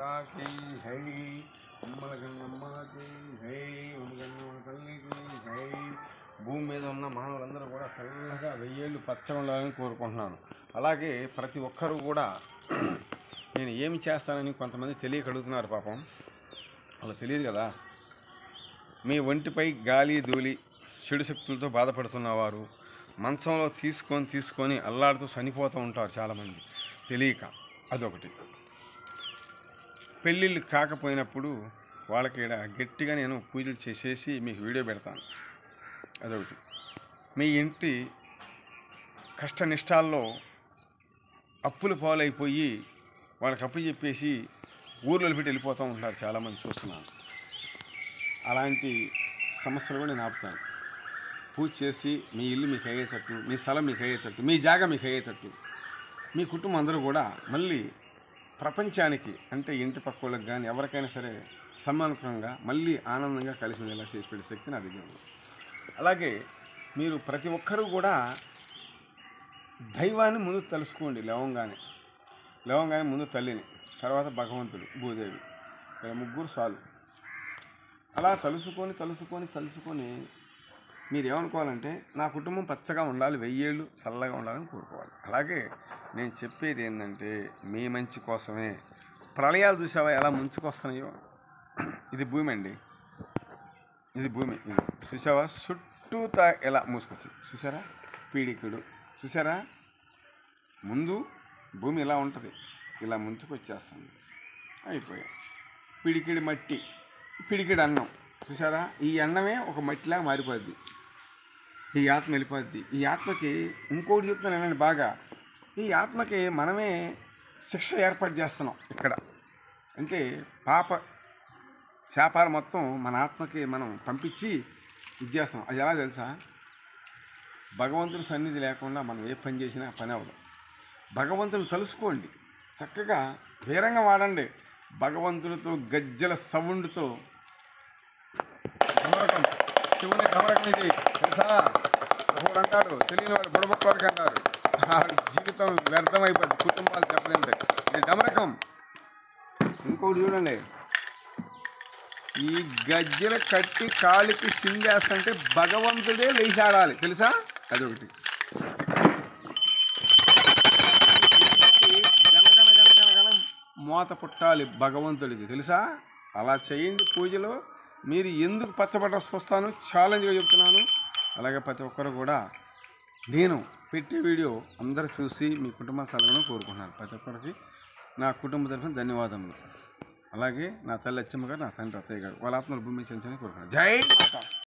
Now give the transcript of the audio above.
మాతాకి హై, అమ్మల గన్నమ్మలకి హై, ఉమ్మగన్న తల్లికి హై. భూమి మీద ఉన్న మానవులందరూ కూడా చల్లగా 1000 ఏళ్ళు పచ్చగా ఉండాలని కోరుకుంటున్నాను. అలాగే ప్రతి ఒక్కరూ కూడా నేను ఏమి చేస్తానని కొంతమంది తెలియక అడుగుతున్నారు. పాపం అలా తెలియదు కదా. మీ ఒంటిపై గాలి ధూళి చెడు శక్తులతో బాధపడుతున్నవారు మంచంలో తీసుకొని అల్లాడుతూ చనిపోతూ ఉంటారు చాలామంది తెలియక. అదొకటి. పెళ్ళిళ్ళు కాకపోయినప్పుడు వాళ్ళకి ఇక్కడ గట్టిగా నేను పూజలు చేసేసి మీకు వీడియో పెడతాను. అదొకటి. మీ ఇంటి కష్టనిష్టాల్లో అప్పులు పాలైపోయి వాళ్ళకి అప్పు చెప్పేసి ఊర్లో పెట్టి వెళ్ళిపోతూ ఉంటారు చాలామంది చూస్తున్నాను. అలాంటి సమస్యలు కూడా నేను ఆపుతాను. పూజ చేసి మీ ఇల్లు మీకు అయ్యేటట్టు, మీ స్థలం మీకు అయ్యేటట్టు, మీ జాగా మీకు అయ్యేటట్టు, మీ కుటుంబం అందరూ కూడా మళ్ళీ ప్రపంచానికి అంటే ఇంటి పక్క వాళ్ళకి కానీ ఎవరికైనా సరే సమానకంగా మళ్ళీ ఆనందంగా కలిసి ఉండేలా చేసే శక్తి నా దగ్గర ఉంది. అలాగే మీరు ప్రతి ఒక్కరూ కూడా దైవాన్ని ముందు తెలుసుకోండి. లేవంగానే ముందు తల్లిని, తర్వాత భగవంతుడు, భూదేవి, ఇలా ముగ్గురు చాలు. అలా తలుసుకొని మీరు ఏమనుకోవాలంటే నా కుటుంబం పచ్చగా ఉండాలి, 1000 ఏళ్ళు చల్లగా ఉండాలని కోరుకోవాలి. అలాగే నేను చెప్పేది ఏంటంటే మీ మంచి కోసమే. ప్రళయాలు చూసావా ఎలా ముంచుకొస్తున్నాయో? ఇది భూమి అండి, ఇది భూమి. ఇది చూసావా చుట్టూతా ఎలా మూసుకొచ్చి చూసారా? పీడికుడు చూసారా? ముందు భూమి ఇలా ఉంటుంది, ఇలా ముంచుకొచ్చేస్తుంది. అయిపోయా. పిడికిడి మట్టి, పిడికిడి అన్నం చూసారా? ఈ అన్నమే ఒక మట్టిలాగా మారిపోద్ది. ఈ ఆత్మ వెళ్ళిపోద్ది. ఈ ఆత్మకి ఇంకోటి చెప్తాను ఏనండి బాగా. ఈ ఆత్మకి మనమే శిక్ష ఏర్పాటు చేస్తున్నాం ఇక్కడ. అంటే శాపాలు మొత్తం మన ఆత్మకి మనం పంపించి ఇది చేస్తాం. అది ఎలా తెలుసా? భగవంతుని సన్నిధి లేకుండా మనం ఏ పని చేసినా పని అవ్వదు. భగవంతుని తలుసుకోండి, చక్కగా వీరంగా వాడండి. భగవంతునితో గజ్జల సౌండ్తో డమరకం, శివుని డమరకం ఇది తెలుసా? ఒకడు అంటాడు, తెలియని వాడు బుడబొక్కడికి అంటారు. జీవితం వ్యర్థమైపోద్ది, కుటుంబాలు చెప్పలేంటాయి. ఇది డమరకం. ఇంకోటి చూడండి, ఈ గజ్జల కట్టి కాలికి చిందేస్తుంటే భగవంతుడే లేచాడాలి తెలుసా? అదొకటి. గనగన మోత పుట్టాలి భగవంతుడికి తెలుసా? అలా చేయండి పూజలో. మీరు ఎందుకు పచ్చబట్టాల్సి వస్తాను ఛాలెంజ్గా చెప్తున్నాను. అలాగే ప్రతి ఒక్కరు కూడా నేను పెట్టే వీడియో అందరూ చూసి మీ కుటుంబ సలహాను కోరుకుంటున్నాను. ప్రతి ఒక్కరికి నా కుటుంబ తరఫున ధన్యవాదములు. అలాగే నా తల్లి అచ్చమ్మ గారు, నా తండ్రి అత్తయ్య గారు, వాళ్ళ ఆత్మల భూమి చెంచని కోరుకుంటున్నాను. జై మాతా.